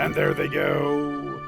And there they go.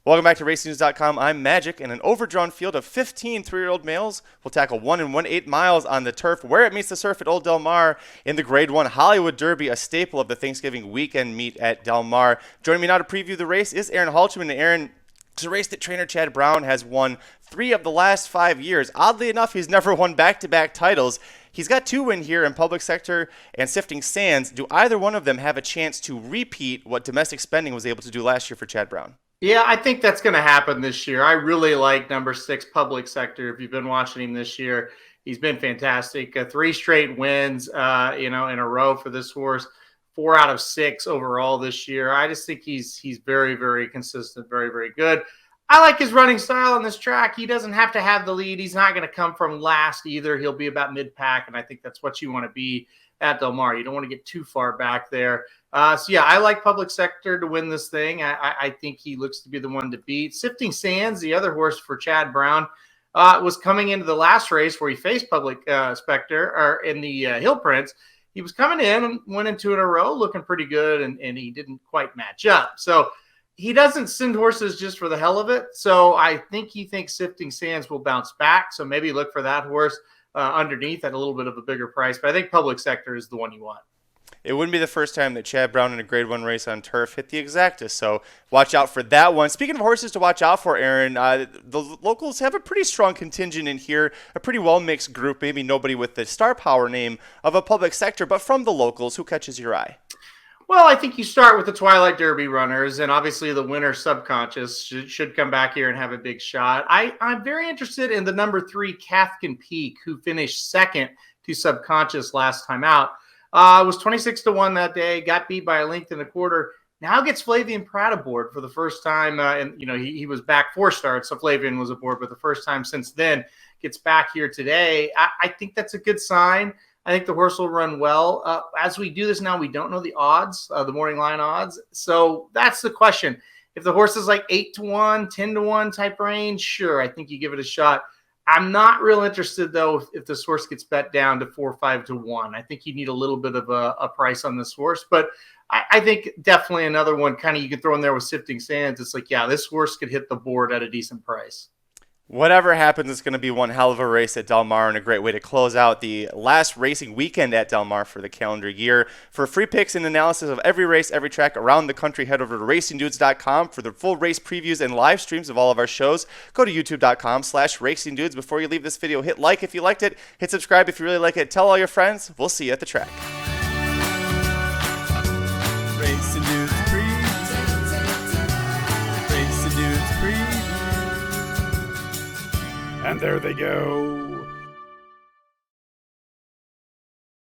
Welcome back to RacingNews.com. I'm Magic, and an overdrawn field of 15 3-year-old males will tackle 1 1/8 miles on the turf where it meets the surf at Old Del Mar in the Grade 1 Hollywood Derby, a staple of the Thanksgiving weekend meet at Del Mar. Joining me now to preview the race is Aaron Halterman. And Aaron, it's a race that trainer Chad Brown has won 3 of the last 5 years. Oddly enough, he's never won back-to-back titles. He's got 2 wins here in Public Sector and Sifting Sands. Do either one of them have a chance to repeat what domestic spending was able to do last year for Chad Brown? Yeah, I think that's going to happen this year. I really like number 6 Public Sector. If you've been watching him this year, he's been fantastic. 3 straight wins, in a row for this horse. 4 out of 6 overall this year. I just think he's very, very consistent, very, very good. I like his running style on this track. He doesn't have to have the lead. He's not going to come from last either. He'll be about mid-pack, and I think that's what you want to be at Del Mar. You don't want to get too far back there. I like Public Sector to win this thing. I think he looks to be the one to beat. Sifting Sands, the other horse for Chad Brown, was coming into the last race where he faced Public Spectre or in the Hill Prince. He was coming in and went in 2 in a row, looking pretty good, and he didn't quite match up. So he doesn't send horses just for the hell of it. So I think he thinks Sifting Sands will bounce back. So maybe look for that horse underneath at a little bit of a bigger price. But I think Public Sector is the one you want. It wouldn't be the first time that Chad Brown in a Grade 1 race on turf hit the exacta, so watch out for that one. Speaking of horses to watch out for, Aaron, the locals have a pretty strong contingent in here, a pretty well-mixed group, maybe nobody with the star power name of a Public Sector, but from the locals, who catches your eye? Well, I think you start with the Twilight Derby runners, and obviously the winner Subconscious should come back here and have a big shot. I'm very interested in the number 3 Cathkin Peak, who finished second to Subconscious last time out. Was 26-1 that day, got beat by a length and a quarter. Now gets Flavian Pratt aboard for the first time. He was back 4 starts, so Flavian was aboard, but the first time since then, gets back here today. I think that's a good sign. I think the horse will run well. As we do this now, we don't know the odds, the morning line odds. So that's the question. If the horse is like 8-1, 10-1 type range, sure, I think you give it a shot. I'm not real interested, though, if this horse gets bet down to 4 or 5-1. I think you need a little bit of a price on this horse. But I think definitely another one kind of you can throw in there with Sifting Sands. It's like, yeah, this horse could hit the board at a decent price. Whatever happens, it's going to be one hell of a race at Del Mar and a great way to close out the last racing weekend at Del Mar for the calendar year. For free picks and analysis of every race, every track around the country, head over to racingdudes.com for the full race previews and live streams of all of our shows. Go to youtube.com/racingdudes. Before you leave this video, hit like if you liked it, hit subscribe if you really like it, tell all your friends. We'll see you at the track. Racing Dudes Preview. Racing Dudes Preview. And there they go.